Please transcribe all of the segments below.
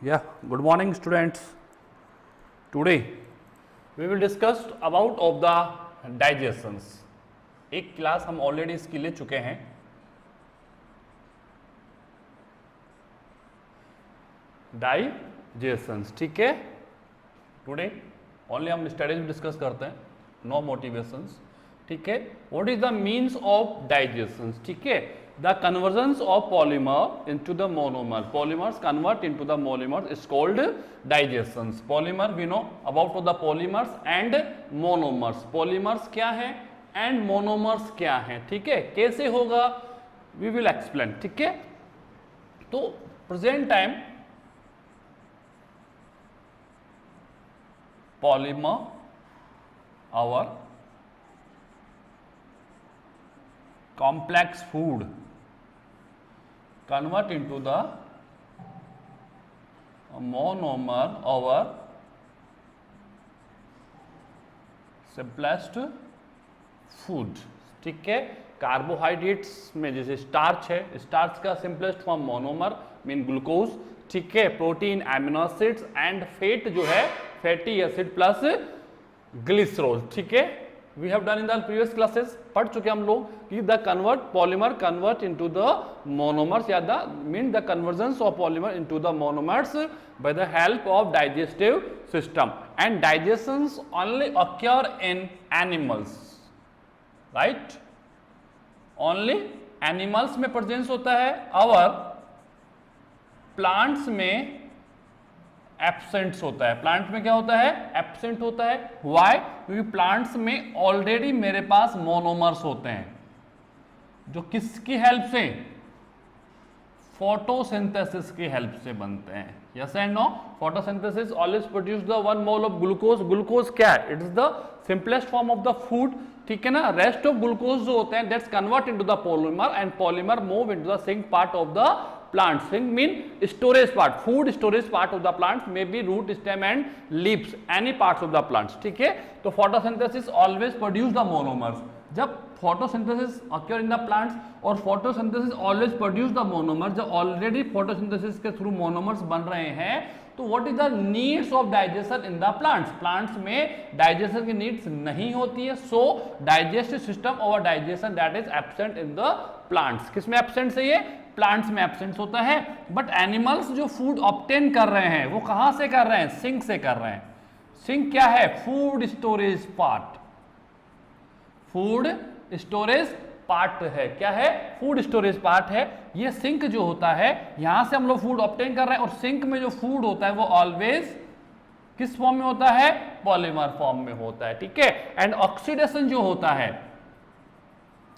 Yeah, good morning students. Today we will discuss about of the digestions. एक class हम already इसकी ले चुके हैं. डाइजेशंस, ठीक है. टुडे ओनली हम स्टडीज डिस्कस करते हैं, नो मोटिवेशंस, ठीक है. What is the means of digestions, ठीक है. The conversions of polymer into the monomer, polymers convert into the monomers is called digestions. Polymer we know about the polymers and monomers. Polymers क्या है and monomers क्या है, ठीक है. कैसे होगा we will explain, ठीक है. तो present time polymer our complex food convert into the monomer our simplest food, ठीक है. कार्बोहाइड्रेट्स में जैसे स्टार्च है, स्टार्च का simplest form monomer mean glucose, ठीक है. Protein, amino acids and fat जो है फैटी एसिड प्लस ग्लिसरॉल, ठीक है. We have done in the previous classes, पढ़ चुके हम लोग कि the polymer convert into the monomers या the mean the conversions of polymer into the monomers by the help of digestive system, and digestions only occur in animals, right? Only animals में presence होता है, और plants में absent होता है. Plant में क्या होता है? एब्सेंट होता है. व्हाई? क्योंकि प्लांट्स में ऑलरेडी मेरे पास मोनोमर्स होते हैं जो किसकी हेल्प से? फोटोसिंथेसिस की हेल्प से बनते हैं. Yes and no? Photosynthesis always produce the 1 mole of glucose. Glucose क्या है? It is the simplest form of the food, ठीक है ना. रेस्ट ऑफ ग्लूकोज जो होते हैं that's convert into the polymer and polymer move into the sink part of the plant. Sink mean storage part, food storage part of the plants, may be root, stem and leaves, any parts of the plants, ठीक है. तो photosynthesis always produce the monomers. जब photosynthesis occur in the plants और photosynthesis always produce the monomers, जब already photosynthesis के through monomers बन रहे हैं, तो what is the needs of digestion in the plants? Plants में digestion की needs नहीं होती है, so digestive system or digestion that is absent in the plants. किसमें absent से ये? प्लांट्स में एब्सेंस होता है. बट एनिमल्स जो फूड ऑब्टेन कर रहे हैं वो कहां से कर रहे हैं? सिंक से कर रहे हैं. सिंक क्या है? Food storage part. Food storage part है. क्या है? फूड स्टोरेज पार्ट है. ये सिंक जो होता है यहां से हम लोग फूड ऑब्टेन कर रहे हैं, और सिंक में जो फूड होता है वो ऑलवेज किस फॉर्म में होता है? पॉलीमर फॉर्म में होता है, ठीक है. एंड ऑक्सीडेशन जो होता है,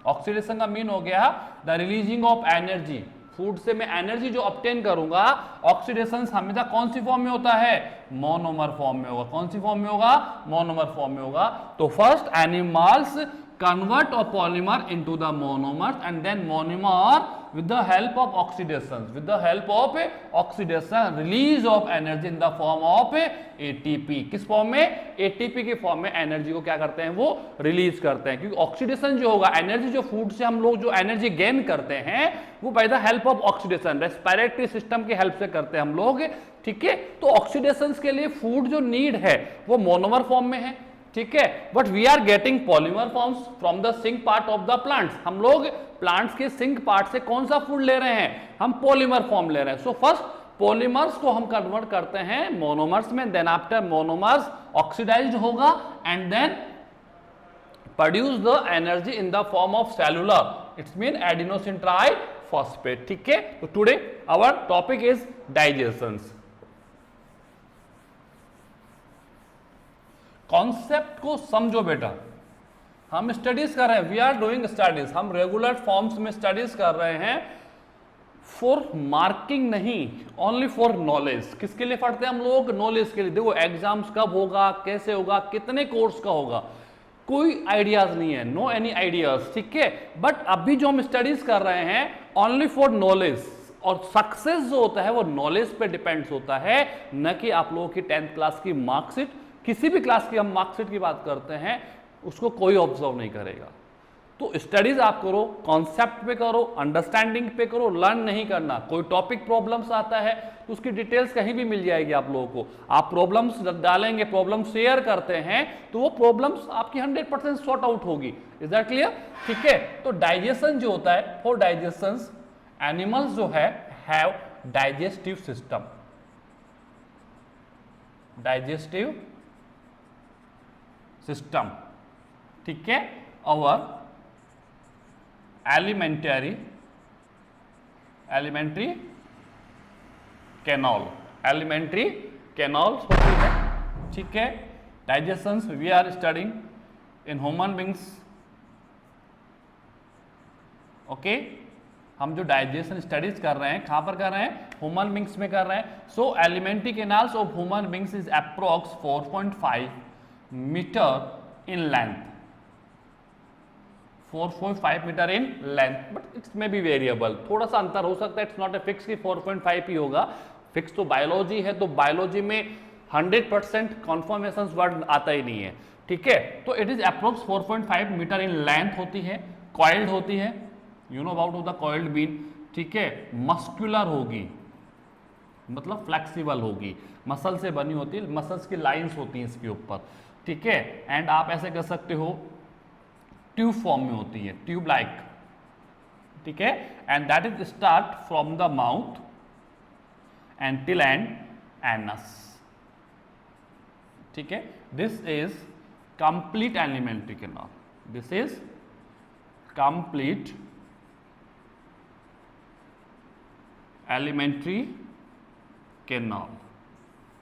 ऑक्सीडेशन का मीन हो गया the releasing of energy. Food से मैं एनर्जी जो ऑब्टेन करूंगा, ऑक्सीडेशन हमेशा कौन सी फॉर्म में होता है? मोनोमर फॉर्म में होगा. कौन सी फॉर्म में होगा? मोनोमर फॉर्म में होगा. तो first animals convert a polymer into the monomers and then monomer with the help of oxidation, with the help of oxidation release of energy in the form of ATP. किस form में? ATP के form में energy को क्या करते हैं? वो release करते हैं. क्योंकि ऑक्सीडेशन जो होगा, एनर्जी जो फूड से हम लोग जो एनर्जी गेन करते हैं वो bye the help of oxidation, respiratory system की हेल्प से करते हैं हम लोग, ठीक है. तो ऑक्सीडेशन के लिए फूड जो नीड है वो मोनोमर फॉर्म में है, ठीक है. But we are getting polymer forms from the sink part of the plants. हम लोग प्लांट्स के सिंक पार्ट से कौन सा फूड ले रहे हैं? हम पॉलीमर फॉर्म ले रहे हैं. सो फर्स्ट पॉलीमर्स को हम कन्वर्ट करते हैं मोनोमर्स में, देन आफ्टर मोनोमर्स ऑक्सीडाइज्ड होगा and then produce the energy in the form of cellular. It's mean adenosine triphosphate, ठीक है. तो today our topic is digestions. Concept को समझो बेटा. हम स्टडीज कर रहे हैं, वी आर डूइंग स्टडीज, हम रेगुलर फॉर्म्स में स्टडीज कर रहे हैं फॉर मार्किंग नहीं, ओनली फॉर नॉलेज. किसके लिए पढ़ते हैं हम लोग? नॉलेज के लिए. देखो एग्जाम्स कब होगा, कैसे होगा, कितने कोर्स का होगा, कोई आइडियाज नहीं है, नो एनी आइडियाज, ठीक है. बट अभी जो हम स्टडीज कर रहे हैं ओनली फॉर नॉलेज, और सक्सेस जो होता है वो नॉलेज पे डिपेंड्स होता है, न कि आप लोगों की 10th क्लास की मार्कशीट. किसी भी क्लास की हम मार्कशीट की बात करते हैं उसको कोई ऑब्जर्व नहीं करेगा. तो स्टडीज आप करो, कॉन्सेप्ट पे करो, अंडरस्टैंडिंग पे करो, लर्न नहीं करना। कोई टॉपिक प्रॉब्लम्स आता है तो उसकी डिटेल्स कहीं भी मिल जाएगी आप लोगों को। आप प्रॉब्लम्स डालेंगे, प्रॉब्लम शेयर करते हैं तो वो प्रॉब्लम्स आपकी 100% सॉर्ट आउट होगी। Is that clear? ठीक है। तो डाइजेशन जो होता है, फॉर डाइजेशन एनिमल्स जो है have digestive system, digestive system, ठीक है। और एलिमेंट्री कैनॉल, एलिमेंट्री कैनॉल्स होती है, ठीक है। Digestion we are studying in human beings, okay. हम जो डाइजेशन स्टडीज कर रहे हैं कहां पर कर रहे हैं? ह्यूमन बींग्स में कर रहे हैं। So elementary canals of human beings is approx 4.5 metre in length, 4.5 metre in length, but it's may be variable, थोड़ा सा अंतर हो सकता है। इट्स नॉट ए फिक्स कि 4.5 ही होगा। फिक्स तो बायोलॉजी है, तो बायोलॉजी में 100% कॉन्फर्मेशन वर्ड आता ही नहीं है, ठीक है। तो it is approx 4.5 metre in length होती है, कॉइल्ड होती है, you know about the coiled bean, ठीक है। मस्कुलर होगी, मतलब फ्लेक्सिबल होगी, मसल से बनी होती है, मसल्स की लाइंस होती हैं इसके ऊपर, ठीक है। एंड आप ऐसे कर सकते हो ट्यूब फॉर्म में होती है, ट्यूब लाइक, ठीक है। And that is start from the mouth and till and anus, ठीक है। This is complete alimentary canal, this is complete alimentary canal,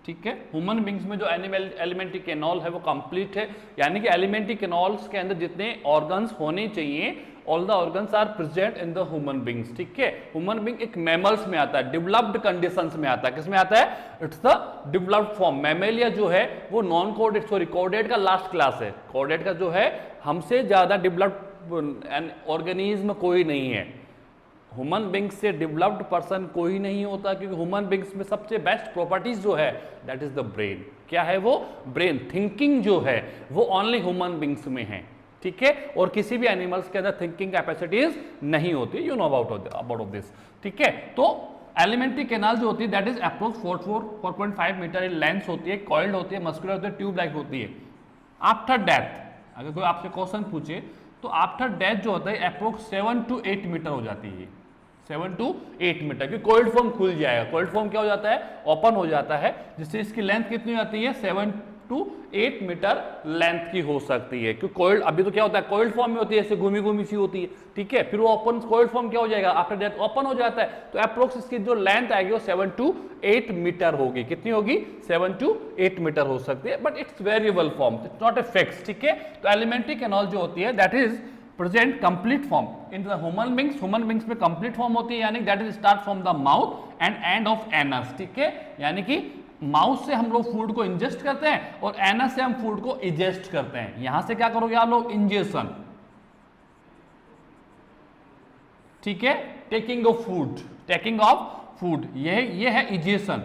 ठीक है। ह्यूमन बींग्स में जो एलिमेंट्री कैनाल है वो कंप्लीट है, यानी कि एलिमेंट्री कैनाल्स के अंदर जितने ऑर्गन्स होने चाहिए, all the organs are present in the human beings, ठीक है। ह्यूमन बींग एक मैमल्स में आता है, डेवलप्ड कंडीशंस में आता है। किस में आता है? It's the developed form. Mammalia जो है वो नॉन कोडेड, सॉरी कोडेड का लास्ट क्लास है, कोडेड का जो है हमसे ज्यादा डेवलप्ड ऑर्गेनिज्म कोई नहीं है। ह्यूमन बींग्स से डेवलप्ड पर्सन कोई नहीं होता, क्योंकि ह्यूमन बींग्स में सबसे बेस्ट प्रॉपर्टीज जो है दैट इज द ब्रेन। क्या है वो? ब्रेन। थिंकिंग जो है वो ओनली ह्यूमन बींग्स में है, ठीक है। और किसी भी एनिमल्स के अंदर थिंकिंग कैपेसिटीज नहीं होती, यू नो अबाउट दिस, ठीक है। तो एलिमेंट्री कैनाल जो होती है that is approx 4.5 metre in length होती है, कॉइल्ड होती है, मस्कुलर होती है, ट्यूब लाइक होती है। आफ्टर डेथ, अगर कोई आपसे क्वेश्चन पूछे तो आफ्टर डेथ जो होता है अप्रोक्स 7 to 8 मीटर हो जाती है, 7 to 8 मीटर, क्योंकि कोइल्ड फॉर्म खुल जाएगा। कोइल्ड फॉर्म क्या हो जाता है? ओपन हो जाता है, जिससे इसकी लेंथ कितनी हो जाती है? 7 to 8 मीटर लेंथ की हो सकती है। क्योंकि कोइल्ड अभी तो क्या होता है? कोइल्ड फॉर्म में होती है, ऐसे घूमी घूमी सी होती है, ठीक है। फिर वो ओपन, कोइल्ड फॉर्म क्या हो जाएगा? आफ्टर डेथ ओपन हो जाता है, तो अप्रोक्स इसकी जो लेंथ आएगी वो 7 to 8 मीटर होगी। कितनी होगी? 7 to 8 मीटर हो सकती है, but it's variable form, it's not a fix, ठीक है। तो एलिमेंट्री कैनाल जो होती है that is present complete form in the human beings. Human beings में कंप्लीट फॉर्म होती है, यानी that is start from the mouth and end of anus, ठीक है। यानी कि माउथ से हम लोग फूड को इंजेस्ट करते हैं और एनस से हम फूड को इजेस्ट करते हैं। यहां से क्या करोगे आप लोग? इंजेशन, ठीक है। Taking of food, taking of food, ये है इजेशन।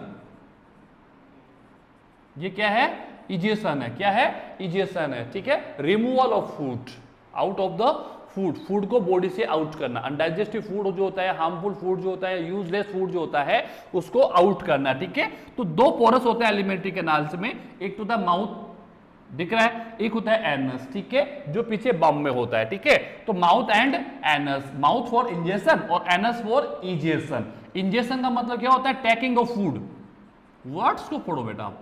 ये क्या है? इजेशन है। क्या है? इजेशन है, ठीक है। Removal of food out of the food, food को बॉडी से आउट करना। अनडाइजेस्टिव फूड जो होता है, हार्मफुल फूड जो होता है, यूजलेस फूड जो होता है, उसको आउट करना, ठीक है। तो दो पोरस होते हैं एलिमेंट्री कैनाल्स में, एक तो द माउथ दिख रहा है, एक होता है एनस, ठीक है, जो पीछे बम में होता है, ठीक है। तो mouth and anus, mouth for ingestion और एनस फॉर इजेशन। इंजेशन का मतलब क्या होता है? Taking of food. वर्ड्स को पढ़ो बेटा,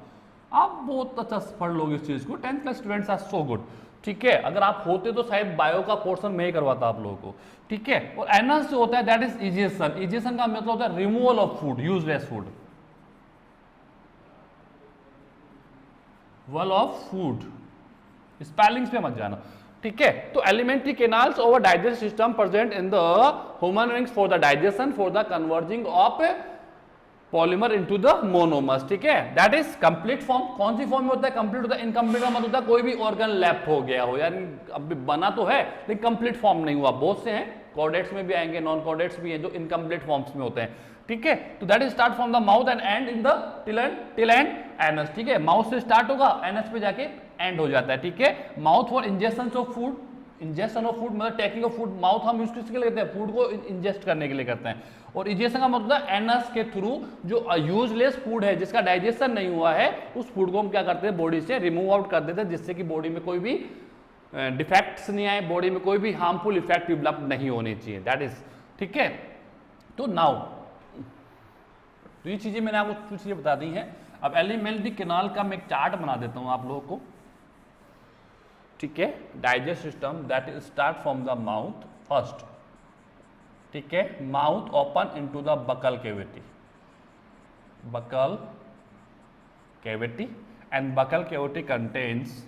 आप बहुत अच्छा पढ़ लोगे इस चीज को। 10th class students are so good, ठीक है। अगर आप होते तो शायद बायो का पोर्शन में ही करवाता आप लोगों को, ठीक है। और एनस जो होता है दैट इज इजेशन। इजेशन का मतलब होता है removal of food, useless food, wall of food. Spellings पे मत जाना, ठीक है। तो elementary canals over digest system present in the human beings for the digestion, for the converting of polymer into the monomers, ठीक है। That is complete form. कौन सी फॉर्म में होता है? कंप्लीट होता है। इनकम्प्लीट का मतलब होता है कोई भी ऑर्गन लेफ्ट हो गया हो, यानी अब बना तो है लेकिन कंप्लीट फॉर्म नहीं हुआ। बहुत से हैं, कॉर्डेट्स में भी आएंगे, नॉन कॉर्डेट्स भी हैं जो इनकम्प्लीट फॉर्म्स में होते हैं, ठीक है। तो that is start from the mouth and and in the till and anus, ठीक है। माउथ से स्टार्ट होगा, एनस पे जाके एंड हो जाता है, ठीक है। Mouth for injection of food, injection of food मतलब टेकिंग ऑफ फूड, माउथ हम यूज किसके लिए करते हैं, फूड को इंजेस्ट करने के लिए करते हैं, और इजेशन का मतलब एनस के थ्रू जो यूजलेस फूड है जिसका डाइजेशन नहीं हुआ है उस फूड को हम क्या करते हैं बॉडी से रिमूव आउट कर देते हैं, जिससे कि बॉडी में कोई भी डिफेक्ट्स नहीं आए, बॉडी में कोई भी हार्मफुल इफेक्ट डेवलप नहीं होनी चाहिए, दैट इज ठीक है। तो नाउ तो ये चीजें मैंने आपको कुछ चीजें बता दी हैं। अब एलिमेंट्री कैनाल का मैं एक चार्ट बना देता हूं आप लोगों को, ठीक है। Digest system that is start from the mouth first, ठीक है, mouth open into the buccal cavity, buccal cavity, and buccal cavity contains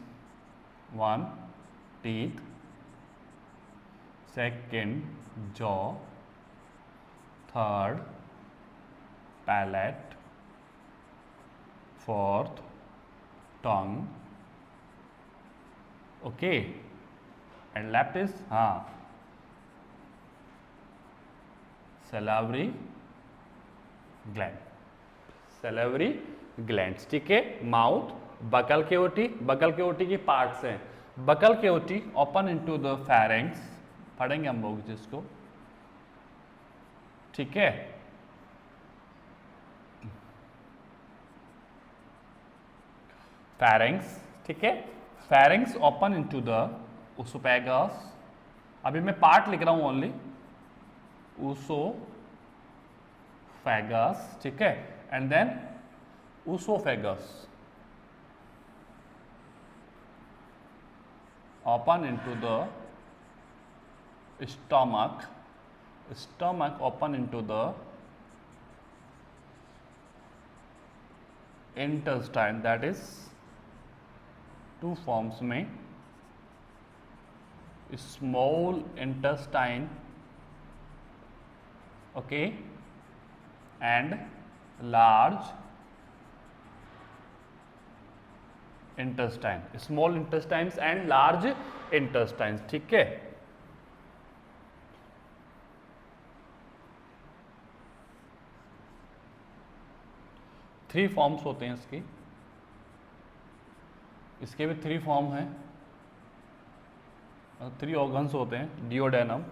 1 teeth, second jaw, third palate, fourth tongue, okay, and left is salivary gland, salivary glands, ठीक है। Mouth, buccal cavity, buccal cavity की parts हैं, buckle cavity open into the pharynx, पढ़ेंगे हम लोग जिसको, ठीक है। फेरेंक्स, ठीक है, फेरेंक्स ओपन इनटू द उसोफेगस, अभी मैं पार्ट लिख रहा हूं ओनली, उसोफेगस, ठीक है, and then oesophagus open into the stomach, stomach open into the intestine, that is two forms में, small intestine, okay, and large intestine, small intestines and large intestines, ठीक है। थ्री फॉर्म्स होते हैं इसके भी 3 form हैं, 3 ऑर्गन्स होते हैं, डियोडेनम,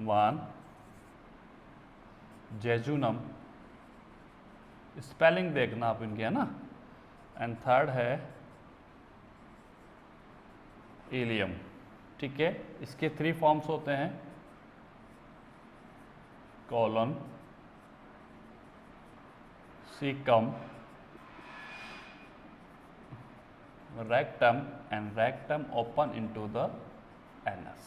1 जेजुनम, स्पेलिंग देखना आप इनके, है ना, एंड थर्ड है इलियम, ठीक है। इसके 3 फॉर्म्स होते हैं, colon, caecum, rectum, and rectum open into the anus,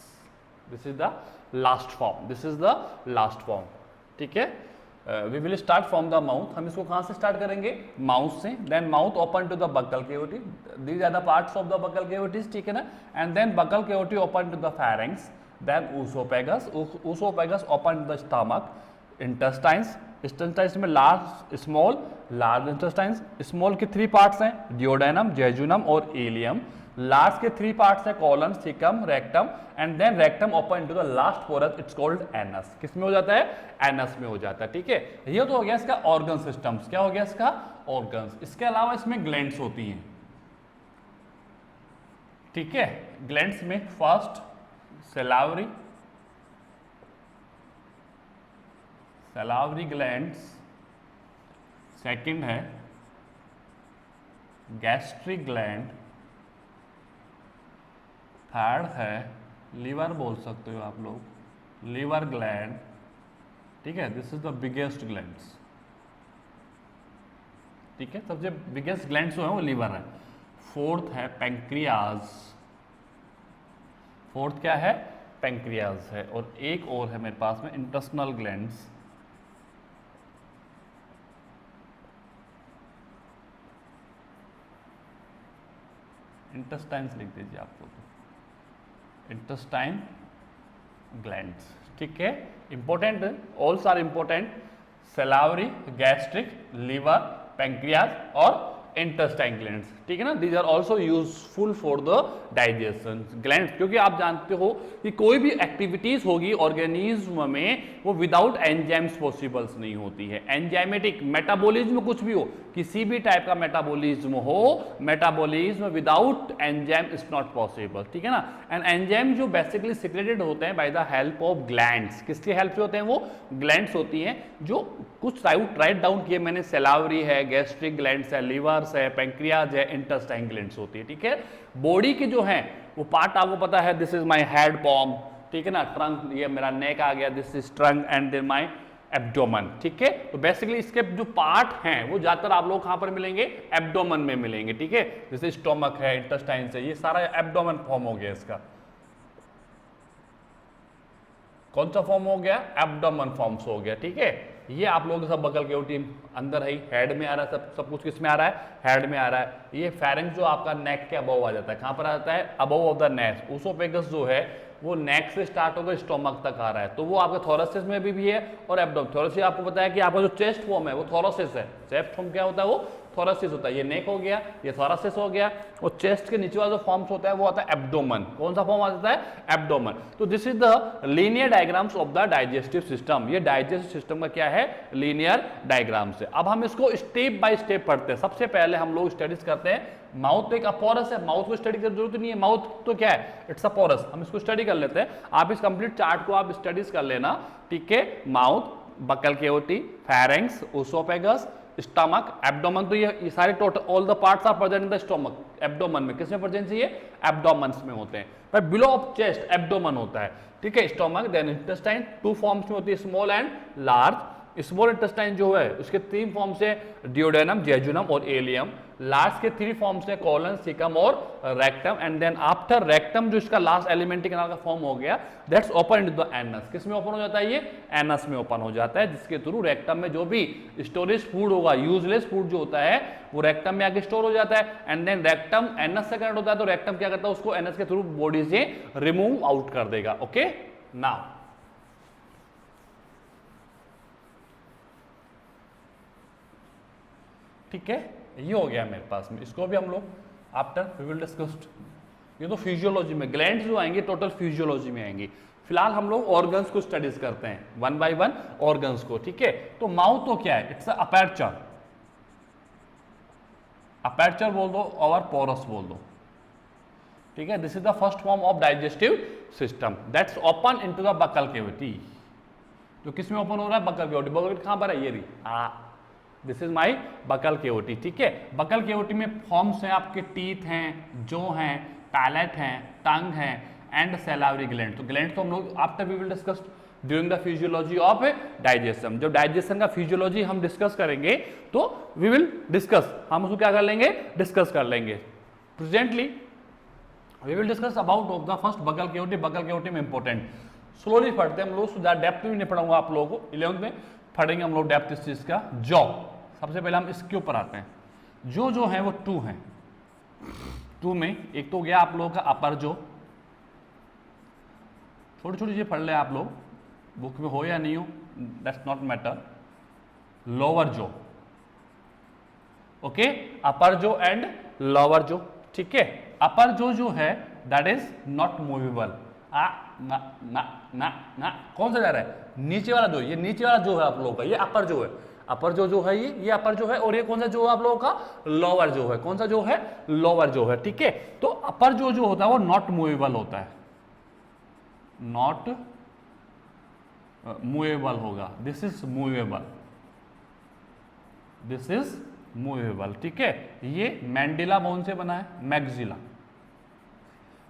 this is the last form, this is the last form, ठीक है। We will start from the mouth, हम इसको कहां से स्टार्ट करेंगे, माउथ से, then mouth open to the buccal cavity, these are the parts of the buccal cavities, ठीक है ना, and then buccal cavity open to the pharynx, then oesophagus, oesophagus open to the stomach, intestines, intestines में large, small, large intestines, small के 3 parts हैं, duodenum, jejunum और ileum, large के 3 parts हैं, colon, caecum, rectum, and then rectum open into the last pores, it's called anus, किस में हो जाता है, एनस में हो जाता है, ठीक है। ये तो हो गया इसका ऑर्गन सिस्टम्स, क्या हो गया इसका ऑर्गन्स। इसके अलावा इसमें ग्लैंड्स होती हैं, ठीक है। ग्लैंड्स में फर्स्ट सैलावरी, सैलावरी ग्लैंड्स, सेकंड है गैस्ट्रिक ग्लैंड, थर्ड है लीवर बोल सकते हो आप लोग, लीवर ग्लैंड, ठीक है, this is the biggest glands, ठीक है, सबसे बिगेस्ट ग्लैंड्स जो है वो लीवर है। फोर्थ है पैंक्रियाज, फोर्थ क्या है, पैंक्रियाज है, और एक और है मेरे पास में इंटेस्टिनल ग्लैंड्स, इंटेस्टाइन्स लिख दीजिए आपको, तो इंटेस्टाइन ग्लैंड्स, ठीक है, important, also are important, salivary, gastric, liver, pancreas और इंटेस्टाइन ग्लैंड्स, ठीक है ना, these are also useful for the digestion glands, क्योंकि आप जानते हो कि कोई भी एक्टिविटीज होगी ऑर्गेनिज्म में वो विदाउट एंजाइम्स पॉसिबल्स नहीं होती है। एंजाइमेटिक मेटाबॉलिज्म कुछ भी हो, किसी भी टाइप का मेटाबॉलिज्म हो, metabolism without enzyme is not possible, ठीक है ना। एंड एंजाइम जो बेसिकली सिक्रेटेड होते हैं bye the help of glands, किसकी हेल्प से होते हैं वो ग्लैंड्स होती हैं, जो कुछ राइट डाउन किए मैंने, सेलावरी है, गैस्ट्रिक ग्लैंड्स है, लीवर्स है, पैंक्रियाज है, इंटेस्टाइन ग्लैंड्स होती है, ठीक है। बॉडी के जो है वो पार्ट आपको पता है, this is my head palm, ठीक है ना, ट्रंक, ये मेरा नेक आ गया, this is trunk and then my abdomen, ठीक है। तो बेसिकली इसके जो पार्ट हैं वो ज्यादातर आप लोग कहां पर मिलेंगे, एब्डोमन में मिलेंगे, ठीक है। जैसे स्टोमक है, इंटेस्टाइन से, ये सारा एब्डोमन फॉर्म हो गया इसका। कौन सा फॉर्म हो गया, एब्डोमन फॉर्म्स हो गया, ठीक है। ये आप लोग सब बगल के टीम अंदर है, हेड में आ रहा है, सब कुछ किस में आ रहा है, हेड में आ रहा है। ये फेरेंक्स जो आपका नेक के अबव आ जाता है, कहां पर आ जाता है, above of the neck. Oesophagus जो है वो नेक से स्टार्ट होकर स्टोमक तक आ रहा है, तो वो आपके थोरेसिस में भी है और एब्डोमेन। थोरेसिस आपको पता है कि आपका जो चेस्ट फॉर्म है वो थोरेसिस है, चेस्ट फॉर्म क्या होता है, वो थोरेसिस होता है। ये नेक हो गया, ये थोरेसिस हो गया, और चेस्ट के नीचे वाला जो फॉर्म्स होता है वो आता है एब्डोमेन। कौन सा फॉर्म आ जाता है, एब्डोमेन। तो this is the linear diagrams of the digestive system. ये डाइजेस्टिव सिस्टम का क्या है, लीनियर डायग्राम्स है। अब हम इसको स्टेप बाय स्टेप पढ़ते हैं। सबसे पहले हम लोग स्टडीज करते हैं, माउथ एक अपोरस है, माउथ को स्टडी की जरूरत नहीं है, माउथ तो क्या है, इट्स अ पोरस। हम इसको स्टडी कर लेते हैं, आप इस कंप्लीट चार्ट को आप स्टडीज कर लेना, ठीक है। Mouth, buccal cavity, pharynx, oesophagus, stomach, abdomen, तो ये सारे total all the parts are present in the stomach. Abdomen में किसमें प्रेजेंट चाहिए, एब्डोमेन्स में होते हैं, पर बिलो ऑफ चेस्ट एब्डोमेन होता है, ठीक है। Stomach, then intestine, two forms में होती है, small and large. Small intestine जो है उसके 3 फॉर्म्स है, डियोडेनम, जेजुनम और एलियम। लार्ज के 3 फॉर्म्स है, कॉलन, सिकम और rectum. And then after rectum जो इसका लास्ट एलिमेंट्री कैनाल का फॉर्म हो गया, that's open into the anus. किस में ओपन हो जाता है, ये एनस में ओपन हो जाता है, जिसके थ्रू रेक्टम में जो भी स्टोरेज फूड होगा, यूजलेस फूड जो होता है वो रेक्टम में आके स्टोर हो जाता है। एंड देन रेक्टम एनस से कनेक्ट होता है, तो रेक्टम क्या करता है, उसको एनस के थ्रू बॉडी से रिमूव आउट कर देगा। ओके, नाउ ठीक है, ये हो गया मेरे पास में। इसको भी हम लोग आफ्टर वी विल डिस्कस। ये तो फिजियोलॉजी में, ग्लैंड्स जो आएंगे टोटल फिजियोलॉजी में आएंगी। फिलहाल हम लोग ऑर्गन्स को स्टडीज करते हैं, 1 by 1 ऑर्गन्स को, ठीक है। तो माउथ तो क्या है, इट्स अ अपर्चर, अपर्चर बोल दो और पोरस बोल दो, ठीक है। This is the first form of digestive system that's open into the buccal cavity. तो किस में ओपन हो रहा है, बकल केविटी। बकल केविटी कहां पर है, ये रही, this is my buccal cavity, ठीक है। बकल केविटी में फॉर्म्स हैं आपके, टीथ हैं, जो हैं, पैलेट हैं, टंग है एंड सेलावरी ग्लैंड। तो ग्लैंड तो हम लोग after we will discuss during the physiology of digestion. जब डाइजेशन का फिजियोलॉजी हम डिस्कस करेंगे तो वी विल डिस्कस, हम उसको क्या कर लेंगे, डिस्कस कर लेंगे। Presently we will discuss about of the first buccal cavity. Buccal cavity में इंपॉर्टेंट स्लोली पढ़ते हैं हम लोग, डेप्थ में नहीं पढ़ाऊंगा आप लोगों को, 11th में पढ़ेंगे हम लोग डेप्थ इस चीज का। जॉ, सबसे पहले हम इसके ऊपर आते हैं। जो है वो 2 है, 2 में एक तो गया आप लोगों का अपर जो, छोटी छोटी चीजें पढ़ ले आप लोग, बुक में हो या नहीं हो दैट्स नॉट मैटर। लोअर जो, ओके, अपर जो एंड लोअर जो, ठीक है। अपर जो है दैट इज नॉट मूवेबल, ना कौन सा जा रहा है, नीचे वाला जो, ये नीचे वाला जो है आप लोगों का, ये अपर जो है, अपर जो है ये अपर जो है। और ये कौन सा जो है आप लोगों का, लोअर जो है। कौन सा जो है, लोअर जो है, ठीक है। तो अपर जो होता है वो नॉट मूवेबल होता है, नॉट मूवेबल होगा, this is movable, this is movable, ठीक है। ये मैंडिला बोन से बना है, मैक्सिला,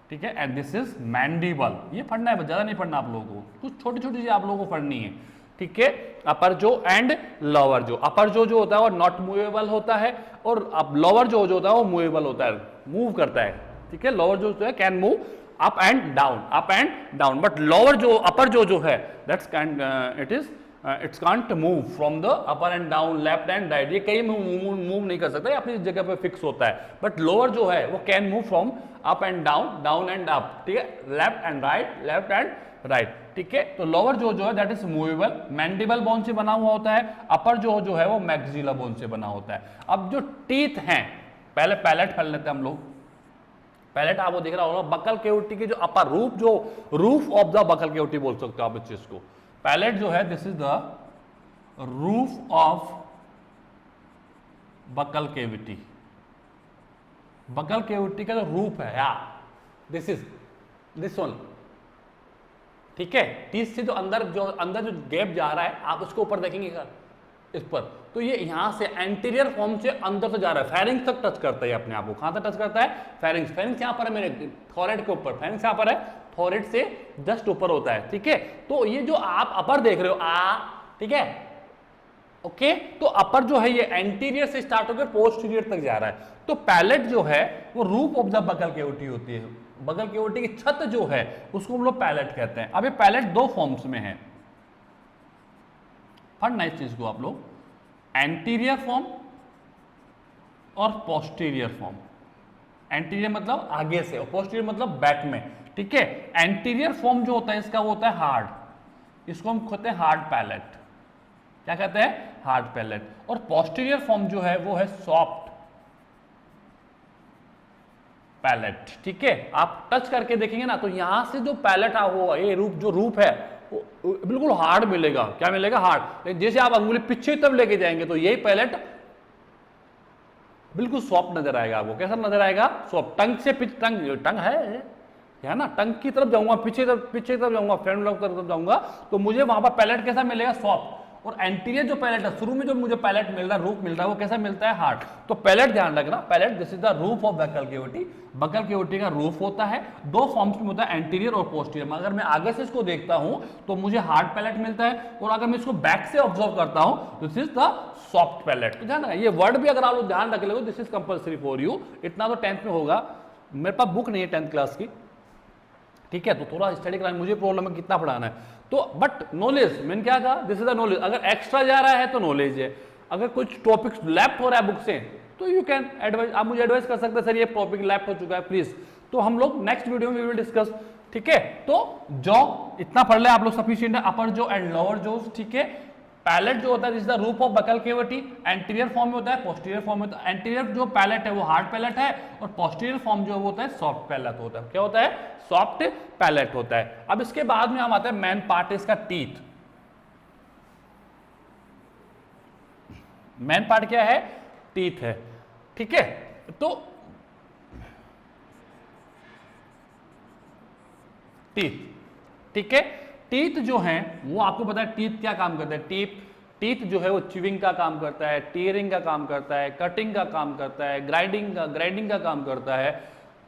ठीक है। And this is mandible. ये पढ़ना है, ज्यादा नहीं पढ़ना आप लोगों को, कुछ छोटी छोटी चीजें आप लोगों को पढ़नी है, ठीक है। अपर जो एंड लोअर जो। अपर जो होता है वो नॉट मूवेबल होता है, और अब लोअर जो होता है वो मूवेबल होता है, मूव करता है, ठीक है। लोअर जो है can move up and down, up and down, but lower जो, अपर जो है that's can, it is it's can't move from the upper and down, left and right, ये कहीं मूव नहीं कर सकता, ये अपनी जगह पे फिक्स होता है। बट लोअर जो है वो can move from up and down, down and up, ठीक है, left and right, left and right, ठीक है। तो लोअर जो है that is movable, mandible bone से बना हुआ होता है, अपर जो है वो मैक्सिला बोन से बना होता है। अब जो टीथ हैं, पहले पैलेट पढ़ लेते हैं हम लोग। पैलेट आपको दिख रहा होगा, बकल केविटी की जो अपर रूफ, जो roof of the buccal cavity बोल सकते हो आप इस चीज को। पैलेट जो है this is the roof of buccal cavity, buccal cavity का जो रूफ है, या दिस इज दिस वन, ठीक है। टीथ से जो अंदर जो गैप जा रहा है, आप उसको ऊपर देखेंगे इस पर, तो ये यहां से एंटीरियर फॉर्म से अंदर से जा रहा है, फेरिंग्स तक टच करता है अपने आप को। कहां तक टच करता है? फेरिंग्स। फेरिंग्स यहां पर है मेरे फोरहेड के ऊपर, फेरिंग्स यहां पर है, फोरहेड से जस्ट ऊपर होता है, ठीक है। तो ये जो आप अपर देख रहे हो ठीक है, ओके, तो अपर जो है ये एंटीरियर से स्टार्ट होकर पोस्टीरियर तक जा रहा है। तो पैलेट जो है वो roof of the buccal cavity होती है, बकल केविटी की छत जो है उसको हम लोग पैलेट कहते हैं। अब ये पैलेट दो फॉर्म्स में है, पढ़ना इस चीज को आप लोग, एंटीरियर फॉर्म और पोस्टीरियर फॉर्म। एंटीरियर मतलब आगे से और पोस्टीरियर मतलब बैक में, ठीक है। एंटीरियर फॉर्म जो होता है इसका वो होता है हार्ड, इसको हम कहते हैं हार्ड पैलेट, क्या कहते हैं? Hard palate. और पोस्टीरियर फॉर्म जो है वो है सॉफ्ट पैलेट, ठीक है। आप टच करके देखेंगे ना, तो यहां से जो पैलेट होगा, ये रूप है वो बिल्कुल हार्ड मिलेगा। क्या मिलेगा? हार्ड। लेकिन जैसे आप अंगुली पीछे तब लेके जाएंगे तो यही पैलेट बिल्कुल सॉफ्ट नजर आएगा आपको। कैसा नजर आएगा? सॉफ्ट। टंग से टंग है ना, टंग की तरफ जाऊंगा, पीछे तरफ जाऊंगा, फ्रंट लोग तरफ जाऊंगा, तो मुझे वहां पर पैलेट कैसा मिलेगा? सॉफ्ट। और एंटीरियर जो पैलेट है, शुरू में जो मुझे पैलेट मिल रहा है, रूफ मिल रहा है, वो कैसा मिलता है? हार्ड। तो पैलेट ध्यान रखना, palate this is the roof of buccal cavity. Buccal cavity का रूफ होता है, दो फॉर्म्स में होता है, एंटीरियर और पोस्टीरियर। अगर मैं आगे से इसको देखता हूं तो मुझे हार्ड पैलेट मिलता है, और अगर मैं इसको बैक से ऑब्जर्व करता हूं तो this is the soft palate. तो ध्यान रखना, ये वर्ड भी अगर आप लोग ध्यान रख लोगे, this is compulsory for you. इतना तो 10th में होगा, मेरे पास बुक नहीं है 10th क्लास की, ठीक है, तो थोड़ा स्टडी कराना, मुझे प्रॉब्लम है कितना पढ़ाना है। तो बट नॉलेज, मैंने क्या कहा? This is the knowledge. अगर एक्स्ट्रा जा रहा है तो नॉलेज है, अगर कुछ टॉपिक्स लेफ्ट हो रहा है बुक से तो यू कैन एडवाइस, आप मुझे एडवाइस कर सकते हैं, सर ये टॉपिक लेफ्ट हो चुका है प्लीज, तो हम लोग नेक्स्ट वीडियो में वी विल डिस्कस, ठीक है। तो जॉ इतना पढ़ ले आप लोग, सफिशिएंट है। अपर जॉ एंड लोअर जॉज, ठीक है। पैलेट जो होता है this is the roof of buccal cavity, anterior form में होता है, पोस्टीरियर फॉर्म में होता है। एंटीरियर जो पैलेट है वो हार्ड पैलेट है, और पोस्टीरियर फॉर्म जो होता है सॉफ्ट पैलेट होता है। क्या होता है? सॉफ्ट पैलेट होता है। अब इसके बाद में हम आते हैं मेन पार्ट इसका, टीथ। मेन पार्ट क्या है? टीथ है, ठीक है। तो टीथ, ठीक है। टीथ जो हैं वो आपको पता है टीथ क्या काम करते हैं? टीथ जो है वो च्यूइंग का काम करता है, टीयरिंग का काम करता है, कटिंग का काम करता है, ग्राइंडिंग का काम करता है,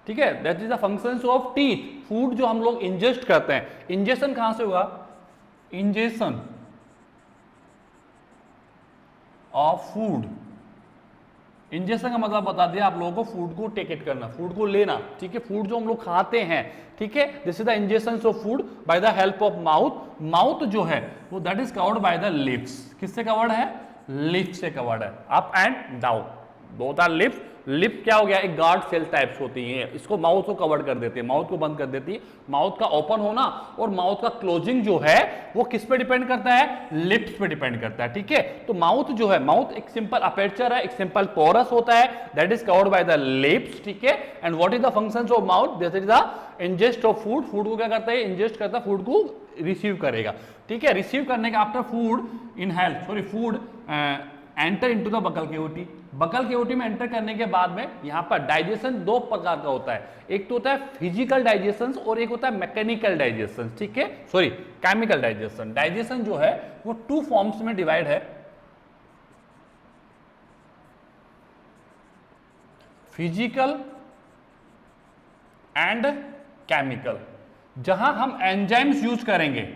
ठीक है। That is the functions of teeth. Food जो हम लोग इंजेस्ट करते हैं, इंजेशन कहां से होगा? Ingestion of food. इंजेक्शन का मतलब बता दिया आप लोगों को, फूड को टेक इट करना, फूड को लेना, ठीक है। फूड जो हम लोग खाते हैं, ठीक है, this is the injection of food by the help of mouth. Mouth जो है वो that is covered by the lips. किससे कवर्ड है? लिप्स से कवर्ड है, up and down, both are lips. Lip क्या हो गया? एक गार्ड सेल टाइप्स होती है, इसको माउथ को कवर कर देती है, माउथ को बंद कर देती है। माउथ का ओपन होना और माउथ का क्लोजिंग जो है वो किस पे डिपेंड करता है? लिप्स पे डिपेंड करता है, ठीक है। तो माउथ जो है, माउथ एक सिंपल अपर्चर है, एक सिंपल पोरस होता है, that is covered by the lips, ठीक है। And what is the functions of mouth? This is the ingest of food. Food को क्या करता है? इंजेस्ट करता है, फूड को रिसीव करेगा, ठीक है। रिसीव करने के after food food enter into the buccal cavity. Buccal cavity में एंटर करने के बाद में यहां पर डाइजेशन दो प्रकार का होता है, एक तो होता है फिजिकल डाइजेशन और एक होता है मैकेनिकल डाइजेशन, ठीक है, केमिकल डाइजेशन। डाइजेशन जो है वो टू फॉर्म्स में डिवाइड है, फिजिकल एंड केमिकल। जहां हम एंजाइम्स यूज करेंगे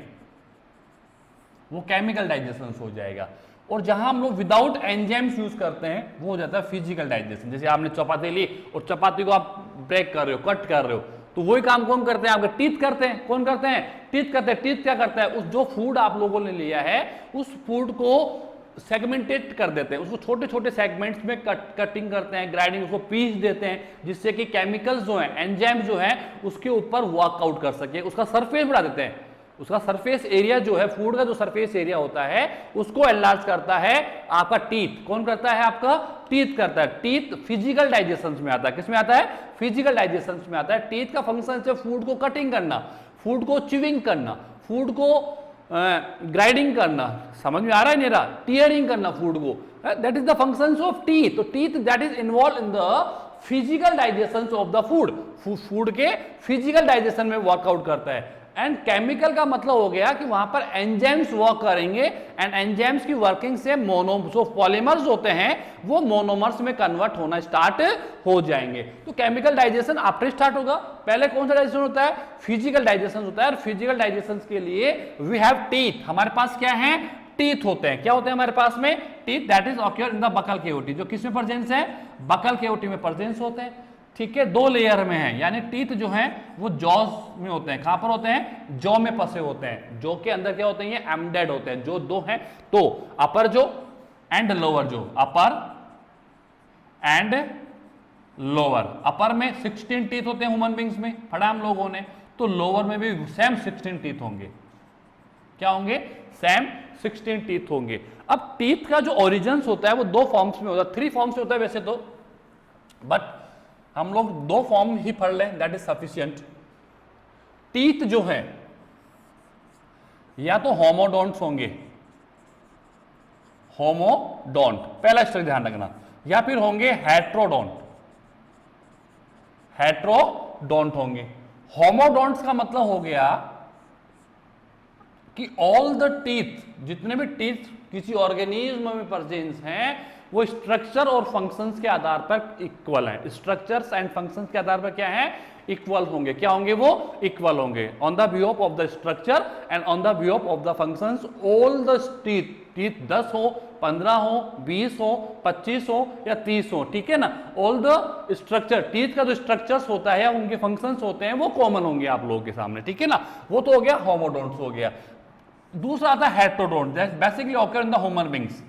वो केमिकल डाइजेशन हो जाएगा, और जहां हम लोग विदाउट एंजाइम्स यूज करते हैं वो हो जाता है फिजिकल डाइजेशन। जैसे आपने चपाती ली और चपाती को आप ब्रेक कर रहे हो, कट कर रहे हो, तो वही काम कौन करते हैं? आपके टीथ करते हैं। कौन करते हैं? टीथ करते हैं। टीथ क्या करता है? उस जो फूड आप लोगों ने लिया है उस फूड को सेगमेंटेड कर देते हैं, उसको छोटे छोटे सेगमेंट्स में कटिंग करते हैं, ग्राइंडिंग, उसको पीस देते हैं, जिससे कि केमिकल्स जो हैं, एंजाइम जो है उसके ऊपर वर्कआउट कर सके, उसका सरफेस बढ़ा देते हैं। उसका सरफेस एरिया जो है, फूड का जो सरफेस एरिया होता है उसको एनलार्ज करता है आपका टीथ। कौन करता है? आपका टीथ करता है। टीथ फिजिकल डाइजेशन में आता है। किसमें आता है? फिजिकल डाइजेशन में आता है। टीथ का फंक्शन है फूड को कटिंग करना, फूड को च्यूइंग करना, फूड को ग्राइंडिंग करना। समझ में आ रहा है मेरा? टीयरिंग करना फूड को, that is the functions of teeth. तो teeth that is involve in the physical digestion of the food, food के फिजिकल डाइजेशन में वर्कआउट करता है। एंड केमिकल का मतलब हो गया कि वहां पर एंजाइम्स वर्क करेंगे एंड एंजाइम्स की वर्किंग से जो पॉलीमर्स होते हैं वो मोनोमर्स में कन्वर्ट होना स्टार्ट हो जाएंगे। तो केमिकल डाइजेशन आफ्टर स्टार्ट होगा। पहले कौन सा डाइजेशन होता है? फिजिकल डाइजेशन होता है। और फिजिकल डाइजेशन के लिए वी हैव टीथ। हमारे पास क्या है? टीथ होते हैं। क्या होते हैं हमारे पास में? Teeth that is occur in the buccal cavity, जो किसमें प्रेजेंस है? बकल केविटी में प्रेजेंस होते हैं। ठीक है, दो लेयर में है, यानी टीथ जो हैं वो जॉज में होते हैं। कहां पर होते हैं? जॉ में फंसे होते हैं। जॉ के अंदर क्या होते हैं? ये एम्बेडेड होते हैं। जो दो हैं, तो अपर जो एंड लोअर जो, अपर एंड लोअर। अपर में 16 टीथ होते हैं ह्यूमन बींग्स में, पढ़ा हम लोगों ने। तो लोअर में भी सेम 16 टीथ होंगे। क्या होंगे? सेम 16 टीथ होंगे। अब टीथ का जो ओरिजिन होता है वो दो फॉर्म्स में होता है, 3 फॉर्म्स में होता है वैसे तो, बट हम लोग 2 फॉर्म ही पढ़ लें, दैट इज सफिशिएंट। टीथ जो है या तो होमोडोंट्स होंगे, होमोडोंट, पहला स्ट्रक्चर ध्यान रखना, या फिर होंगे हेट्रोडोंट, हेट्रोडोंट होंगे। होमोडोंट्स का मतलब हो गया कि ऑल द टीथ, जितने भी टीथ किसी ऑर्गेनिज्म में प्रेजेंस हैं वो स्ट्रक्चर और फंक्शंस के आधार पर इक्वल हैं। स्ट्रक्चर्स एंड फंक्शंस के आधार पर क्या है? इक्वल होंगे। क्या होंगे वो? इक्वल होंगे। On the view of the structure and on the view of the functions, all the teeth, teeth 10 हो, 15 हो, 20 हो, 25 हो या 30 हो, ठीक है ना, ऑल द स्ट्रक्चर, टीथ का जो स्ट्रक्चर्स होता है या उनके फंक्शंस होते हैं वो कॉमन होंगे आप लोगों के सामने, ठीक है ना। वो तो हो गया होमोडोंट्स हो गया। दूसरा आता है heterodont, basically occur in the human beings.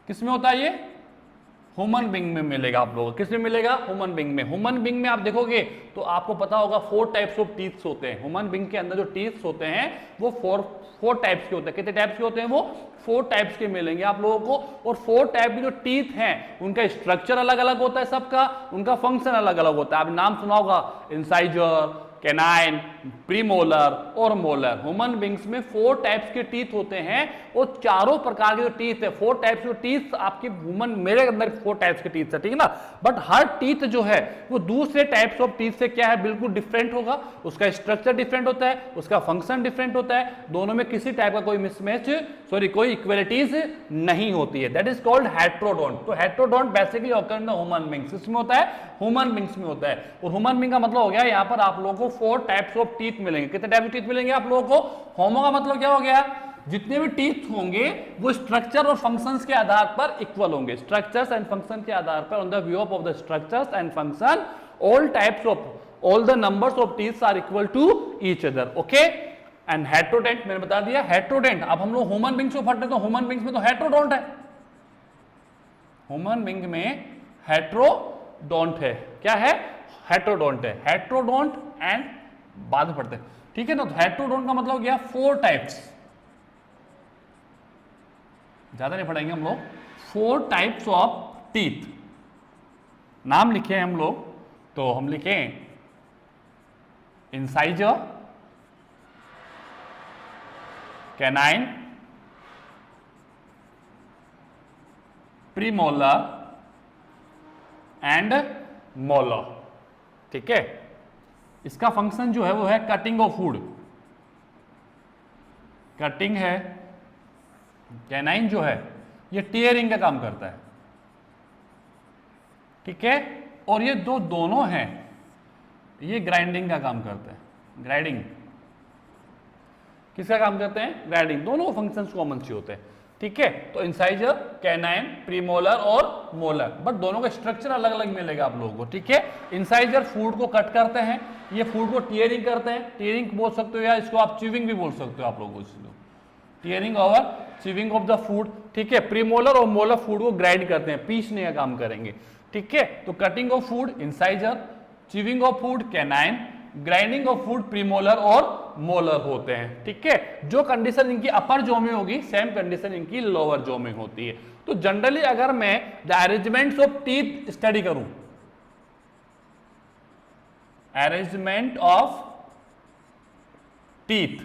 किसमें होता है ये? ह्यूमन बींग में मिलेगा आप लोगों को। किसमें मिलेगा? ह्यूमन बींग में। ह्यूमन बींग में आप देखोगे तो आपको पता होगा 4 टाइप्स ऑफ टीथ्स होते हैं। ह्यूमन बींग के अंदर जो टीथ्स होते हैं वो 4 टाइप्स के होते हैं। कितने टाइप्स के होते हैं वो? 4 टाइप्स के मिलेंगे आप लोगों को। और 4 टाइप के जो टीथ हैं उनका स्ट्रक्चर अलग अलग होता है सबका, उनका फंक्शन अलग अलग होता है। आप नाम सुना होगा, इंसाइजर, कैनाइन, प्रीमोलर और मोलर। ह्यूमन बींग्स में 4 टाइप्स के टीथ होते हैं और चारों प्रकार के जो टीथ है, 4 टाइप्स के टीथ आपके ह्यूमन, मेरे अंदर 4 टाइप्स के टीथ है, ठीक है ना। बट हर टीथ जो है वो दूसरे टाइप्स ऑफ टीथ से क्या है? बिल्कुल डिफरेंट होगा। उसका स्ट्रक्चर डिफरेंट होता है, उसका फंक्शन डिफरेंट होता है। दोनों में किसी टाइप का कोई मिसमैच, कोई इक्वलिटीज नहीं होती है। That is called heterodont. तो heterodont basically occur in the human beings. इसमें होता है? ह्यूमन बींग्स में होता है। और ह्यूमन बींग का मतलब हो गया यहाँ पर आप लोगों को 4 टाइप्स ऑफ टीथ मिलेंगे। कितने टाइप के टीथ मिलेंगे आप लोगों को? होमो का मतलब क्या हो गया? जितने भी टीथ होंगे वो स्ट्रक्चर और फंक्शंस के आधार पर इक्वल होंगे। स्ट्रक्चर्स एंड फंक्शन के आधार पर, on the view of the structures and function, all types of, all the numbers of teeths are equal to each other. Okay. And heterodont मैंने बता दिया, हेट्रोडेंट। अब हम लोग ह्यूमन बींग्स को पढ़ते तो ह्यूमन बींग्स में तो हेट्रोडोंट है। ह्यूमन बींग में हेट्रोडोंट है। क्या है? हेट्रोडोंट है। हेट्रोडोंट एंड बाद में पढ़ते हैं, ठीक है ना। तो हेट्रोडोंट का मतलब क्या? 4 टाइप्स, ज्यादा नहीं पढ़ेंगे हम लोग। 4 टाइप्स ऑफ टीथ नाम लिखे हैं हम लोग, तो हम लिखें incisor, canine, premolar and molar, ठीक है। इसका फंक्शन जो है वो है कटिंग ऑफ फूड, कटिंग है। कैनाइन जो है ये टीयरिंग का काम करता है, ठीक है। और ये दोनों हैं ये ग्राइंडिंग का काम करते हैं। ग्राइंडिंग किसका काम करते हैं? ग्राइंडिंग। दोनों फंक्शंस कॉमन से होते हैं। ठीक है। तो इंसाइजर, कैनाइन, प्रीमोलर और मोलर, बट दोनों का स्ट्रक्चर अलग अलग मिलेगा आप लोगों को, ठीक है। इंसाइजर फूड को कट करते हैं, ये फूड को टीयरिंग करते हैं, टीयरिंग बोल सकते हो या इसको आप च्यूविंग भी बोल सकते हो आप लोगों को, टीयरिंग और च्यूविंग ऑफ द फूड, ठीक है। प्रीमोलर और मोलर फूड को ग्राइंड करते हैं, पीसने का काम करेंगे, ठीक है। तो cutting of food incisor, chewing of food canine, grinding of food premolar और मोलर होते हैं, ठीक है। जो कंडीशन इनकी अपर जॉ में होगी सेम कंडीशन इनकी लोअर जॉ में होती है। तो जनरली अगर मैं the arrangements of teeth study करूं, arrangement of teeth,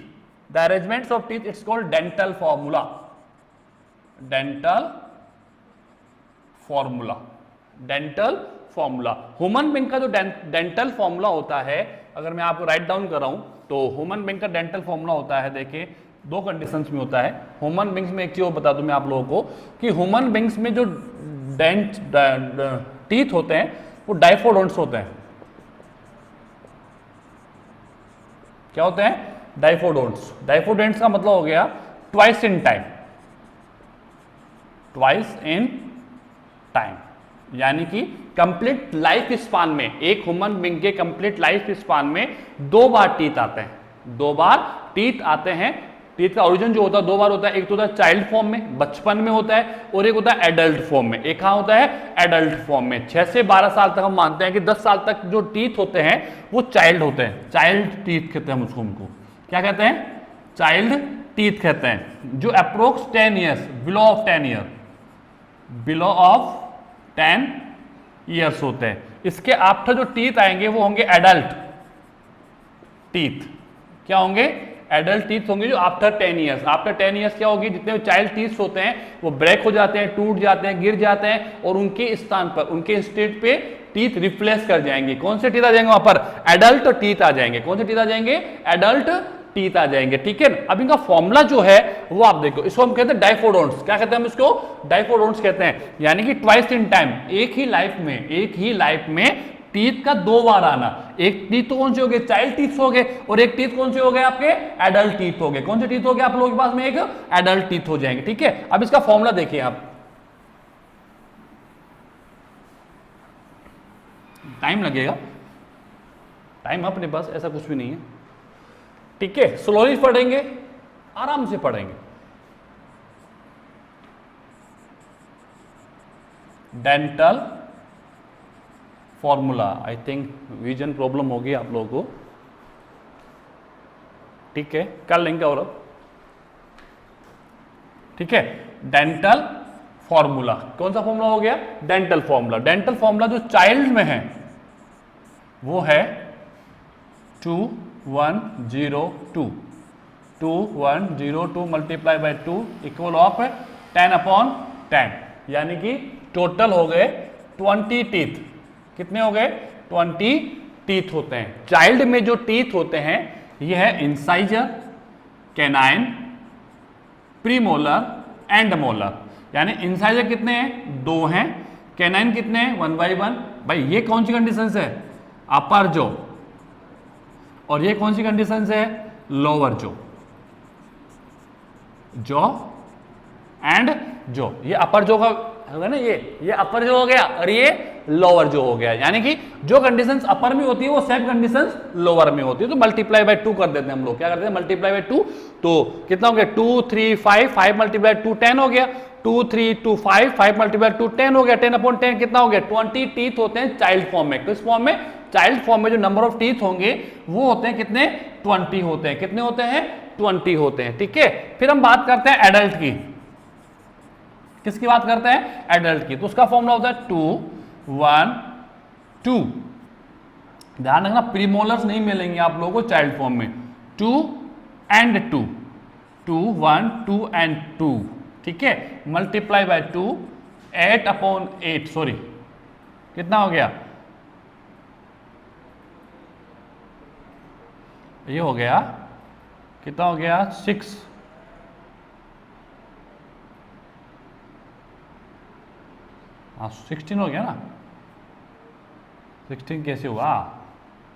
the arrangements of teeth it's called dental formula, dental formula, dental formula. Human being का जो डेंटल फॉर्मूला होता है, अगर मैं आपको राइट डाउन कर रहा हूं तो ह्यूमन बीइंग का डेंटल फॉर्मूला होता है, देखिए दो कंडीशंस में होता है। ह्यूमन बीइंग्स में एक चीज बता दूं मैं आप लोगों को कि ह्यूमन बीइंग्स में जो टीथ होते हैं वो डाइफोडोंट्स होते हैं। क्या होते हैं? डाइफोडोंट्स। डाइफोडोंट्स का मतलब हो गया twice in time, twice in time, यानी कि कंप्लीट लाइफ स्पान में, एक ह्यूमन बीइंग के कंप्लीट लाइफ स्पान में दो बार टीथ आते हैं, दो बार टीथ आते हैं। टीथ का ओरिजिन जो होता है दो बार होता है, एक तो होता है चाइल्ड फॉर्म में, बचपन में होता है, और एक होता है एडल्ट फॉर्म में। एक कहां होता है? एडल्ट फॉर्म में। 6 से 12 साल तक हम मानते हैं कि 10 साल तक जो टीथ होते हैं वो चाइल्ड होते हैं, चाइल्ड टीथ कहते हैं उसको, उनको क्या कहते हैं? चाइल्ड टीथ कहते हैं, जो approx 10 years, below of 10 year, below of 10 years होते हैं। इसके आफ्टर जो टीथ आएंगे वो होंगे एडल्ट टीथ। क्या होंगे? एडल्ट टीथ होंगे जो आफ्टर 10 ईयर्स। आफ्टर 10 ईयर्स क्या होगी? जितने चाइल्ड टीथ होते हैं वो ब्रेक हो जाते हैं, टूट जाते हैं, गिर जाते हैं, और उनके स्थान पर, उनके स्टेट पे टीथ रिप्लेस कर जाएंगे। कौन से टीथ आ जाएंगे वहां पर? एडल्ट टीथ आ जाएंगे। कौन से टीथ आ जाएंगे? एडल्ट टीथ आ जाएंगे, ठीक है। अब इनका फॉर्मूला जो है वो आप देखो, इसको हम कहते हैं डाइफोडोंट्स। क्या कहते हैं हम इसको? डाइफोडोंट्स कहते हैं, यानी कि ट्वाइस इन टाइम, एक ही लाइफ में टीथ का दो बार आना। एक टीथ तो कौन से हो गए? चाइल्ड टीथ हो गए, और एक टीथ कौन से हो गए? आपके एडल्ट टीथ हो गए। कौन से टीथ हो गए आप लोगों के पास में? एक एडल्ट टीथ हो जाएंगे, ठीक है। अब इसका फॉर्मूला देखिए आप, टाइम लगेगा, टाइम अपने पास ऐसा कुछ भी नहीं है, ठीक है। स्लोली पढ़ेंगे, आराम से पढ़ेंगे। Dental formula, I think vision problem होगी आप लोगों को, ठीक है, कर लेंगे और अब, ठीक है। डेंटल फॉर्मूला, कौन सा फॉर्मूला हो गया? Dental formula. डेंटल फॉर्मूला जो चाइल्ड में है वो है 2102, 2102 मल्टीप्लाई बाय 2 इक्वल ऑफ 10/10, यानी कि टोटल हो गए 20 टीथ। कितने हो गए? 20 टीथ होते हैं। चाइल्ड में जो टीथ होते हैं ये है incisor, canine, premolar and molar. यानी इंसाइजर कितने हैं? 2 हैं। कैनाइन कितने हैं? 1 by 1। भाई ये कौन सी कंडीशन है? अपर जो। और ये कौन सी कंडीशन है? लोअर जो। जॉ एंड जो, ये अपर जो का होगा ना, ये अपर जो हो गया और ये लोअर जो हो गया। यानी कि जो कंडीशंस अपर में होती है वो सेम कंडीशंस लोअर में होती है। तो मल्टीप्लाई बाय 2 कर देते हैं हम लोग। क्या करते हैं? Multiply by 2। तो कितना हो गया? 2 3 5, 5 मल्टीप्लाई 2 10 हो गया। 2 3 2 5, 5 मल्टीप्लाई 2 10 हो गया। 10/10 कितना हो गया? 20 टीथ होते हैं चाइल्ड फॉर्म में। किस फॉर्म में? चाइल्ड फॉर्म में जो नंबर ऑफ टीथ होंगे वो होते हैं कितने? 20 होते हैं। कितने होते हैं? 20 होते हैं, ठीक है। फिर हम बात करते हैं एडल्ट की। किसकी बात करते हैं? एडल्ट की। तो उसका फॉर्मूला होता है 2 1 2। ध्यान रखना प्रीमोलर्स नहीं मिलेंगे आप लोगों को चाइल्ड फॉर्म में। 2 and 2, 2 1 2 and 2, ठीक है। मल्टीप्लाई बाय 2, 8/8, सॉरी कितना हो गया? ये हो गया कितना हो गया? 6। हाँ 16 हो गया ना। 16 कैसे हुआ?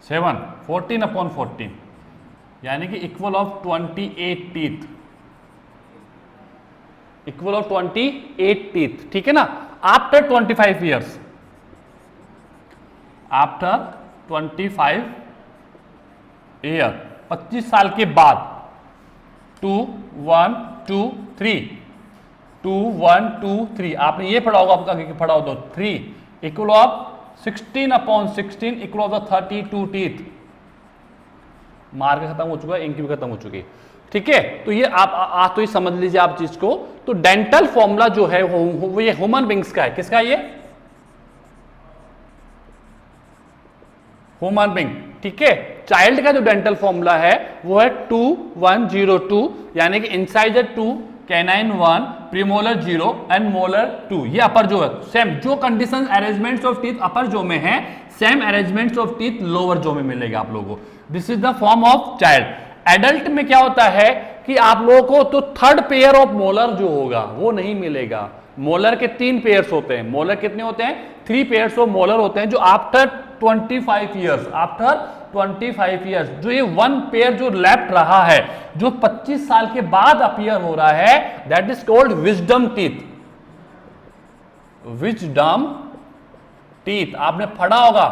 7, 14/14, यानी कि equal of 28 teeth. Equal of 28 teeth, ठीक है ना। आफ्टर 25 ईयर्स, आफ्टर 25 ईयर, 25 साल के बाद 2 1 2 3 2 1 2 3, आपने ये पढ़ा होगा, आपका पढ़ा हो तो 3 equal of 16/16 equal of the 32 teeth. Mark खत्म हो चुका है, इंक भी खत्म हो चुकी है, ठीक है। तो ये आप तो ये समझ लीजिए आप चीज को। तो डेंटल फॉर्मूला जो है वो ये ह्यूमन बींग्स का है, किसका ये, ह्यूमन बींग, ठीक है। चाइल्ड का जो डेंटल फॉर्मूला है वो है 2102, यानी कि incisor 2, canine 1, premolar 0 and molar 2। ये अपर जो है सेम, जो कंडीशन अरेंजमेंट्स ऑफ टीथ अपर जो में है, same arrangements of teeth lower जो में मिलेगा आप लोगों को। This is the form of child. Adult में क्या होता है कि आप लोगों को तो थर्ड पेयर ऑफ मोलर जो होगा वो नहीं मिलेगा। मोलर के 3 पेयर्स होते हैं। मोलर कितने होते हैं, 3 पेयर्स ऑफ मोलर होते हैं, जो आफ्टर 25 ईयर्स, आफ्टर 25 ईयर्स जो ये 1 पेयर जो लेफ्ट रहा है, जो 25 साल के बाद अपीयर हो रहा है, that is called wisdom teeth. Wisdom teeth आपने पढ़ा होगा,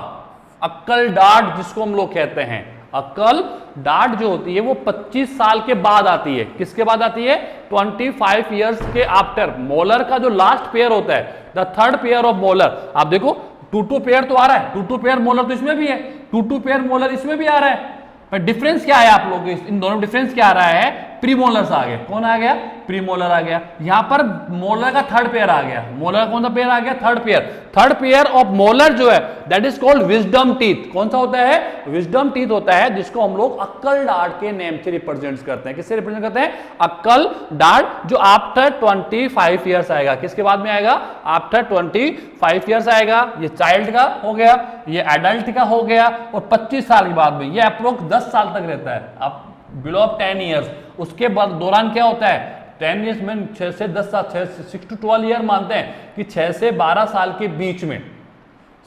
अक्कल डांट जिसको हम लोग कहते हैं। अक्कल डांट जो होती है वो 25 साल के बाद आती है। किसके बाद आती है, 25 ईयर्स के आफ्टर। मोलर का जो लास्ट पेयर होता है, the third pair of molar, आप देखो 2 पेयर तो आ रहा है, 2 पेयर मोलर तो इसमें भी है, 2 पेयर मोलर इसमें भी आ रहा है। पर डिफरेंस क्या है आप लोगों के इन दोनों में, डिफरेंस क्या आ रहा है, प्रीमोलर्स आ गया। कौन आ गया, प्रीमोलर आ गया। यहां पर मोलर का थर्ड पेयर आ गया। मोलर का कौन सा पेयर आ गया, third pair. Third pair of molar जो है that is called wisdom teeth. कौन सा होता है, विजडम टीथ होता है, जिसको हम लोग अक्कल डांट के नेम से रिप्रेजेंट करते हैं। किससे रिप्रेजेंट करते हैं, अक्कल डांट, जो आफ्टर 25 ईयर्स आएगा। किसके बाद में आएगा, आफ्टर 25 ईयर्स आएगा। ये चाइल्ड का हो गया, ये एडल्ट का हो गया, और 25 साल के बाद में ये अप्रोक्स 10 साल तक रहता है, अब बिलो 10 ईयर्स। उसके बाद दौरान क्या होता है, 10 ईयर्स में 6 से 10 साल, 6 to 12 ईयर मानते हैं कि 6 से 12 साल के बीच में।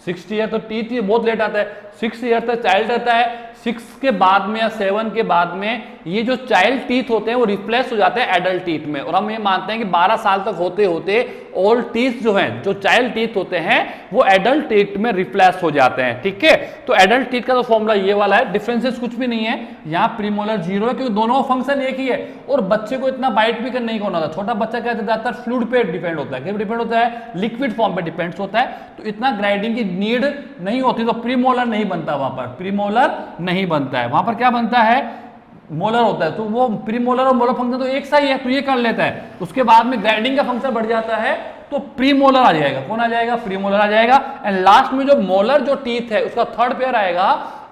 6 ईयर तो टीथ ही बहुत लेट आता है, 6 ईयर तक चाइल्ड रहता है। 6 के बाद में या 7 के बाद में ये जो चाइल्ड टीथ होते हैं वो रिप्लेस हो जाते हैं एडल्ट टीथ में। और हम ये मानते हैं कि 12 साल तक होते होते ऑल टीथ जो हैं, जो चाइल्ड टीथ होते हैं, वो एडल्ट टीथ में रिप्लेस हो जाते हैं, ठीक है। तो एडल्ट टीथ का तो फॉर्मूला ये वाला है, डिफरेंसेस कुछ भी नहीं है। यहाँ प्रीमोलर 0 है क्योंकि दोनों फंक्शन एक ही है, और बच्चे को इतना बाइट भी नहीं होना था। छोटा बच्चा क्या ज्यादातर फ्लूइड पे डिपेंड होता है, क्या डिपेंड होता है, लिक्विड फॉर्म पे डिपेंड होता है, तो इतना ग्राइंडिंग की नीड नहीं होती। तो प्रीमोलर नहीं बनता, वहां पर प्रीमोलर नहीं बनता है, वहां पर क्या बनता है, मोलर होता है। तो वो प्रीमोलर और मोलर फंक्शन तो एक सा ही है, तो ये कर लेता है। उसके बाद में ग्राइंडिंग का फंक्शन बढ़ जाता है तो प्रीमोलर आ जाएगा। कौन आ जाएगा, प्रीमोलर आ जाएगा। एंड लास्ट में जो मोलर जो टीथ है उसका थर्ड पेयर आएगा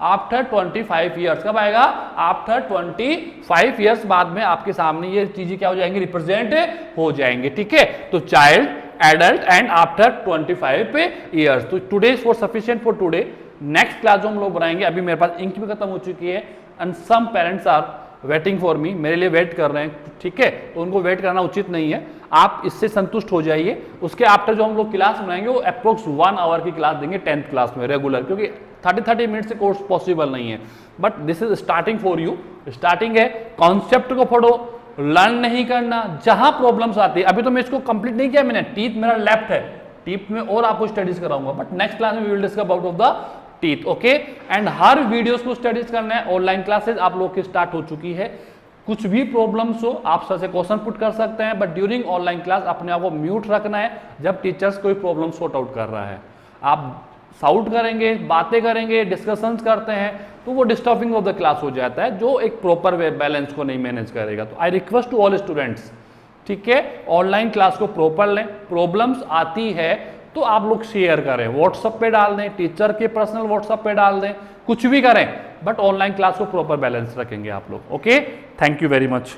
आफ्टर 25 ईयर्स। कब आएगा, आफ्टर 25 ईयर्स बाद में आपके सामने ये चीजें क्या हो जाएंगी, रिप्रेजेंट हो जाएंगे, ठीक है। तो child, adult and after 25 years. तो today is for sufficient for today. Next class जो हम लोग बनाएंगे, अभी मेरे पास इंक भी खत्म हो चुकी है, and some parents are waiting for me, मेरे लिए वेट कर रहे हैं, ठीक है। तो उनको वेट करना उचित नहीं है, आप इससे संतुष्ट हो जाइए। उसके आफ्टर जो हम लोग क्लास बनाएंगे वो अप्रोक्स 1 आवर की क्लास देंगे 10th क्लास में रेगुलर, क्योंकि 30 मिनट से कोर्स पॉसिबल नहीं है। But this is starting for you, starting है। कॉन्सेप्ट को पढ़ो, लर्न नहीं करना, जहां प्रॉब्लम्स आती है। अभी तो मैं इसको कंप्लीट नहीं किया मैंने, टीथ मेरा लेफ्ट है, टीथ में और आपको स्टडीज कराऊंगा, बट नेक्स्ट क्लास में we will discuss about of the teeth, okay. And हर वीडियोस को स्टडीज करना है। ऑनलाइन क्लासेस आप लोग की स्टार्ट हो चुकी है। कुछ भी प्रॉब्लम्स हो आप सर से क्वेश्चन पुट कर सकते हैं, बट ड्यूरिंग ऑनलाइन क्लास अपने आप को म्यूट रखना है। जब टीचर्स कोई प्रॉब्लम सॉर्ट आउट कर रहा है, आप साउट करेंगे, बातें करेंगे, डिस्कशंस करते हैं, तो वो डिस्टर्बिंग ऑफ द क्लास हो जाता है, जो एक प्रॉपर वे बैलेंस को नहीं मैनेज करेगा। तो I request to all students, ठीक है, ऑनलाइन क्लास को प्रॉपर लें। प्रॉब्लम्स आती है तो आप लोग शेयर करें, व्हाट्सएप पे डाल दें, टीचर के पर्सनल व्हाट्सएप पे डाल दें, कुछ भी करें, बट ऑनलाइन क्लास को प्रॉपर बैलेंस रखेंगे आप लोग, okay. Thank you very much.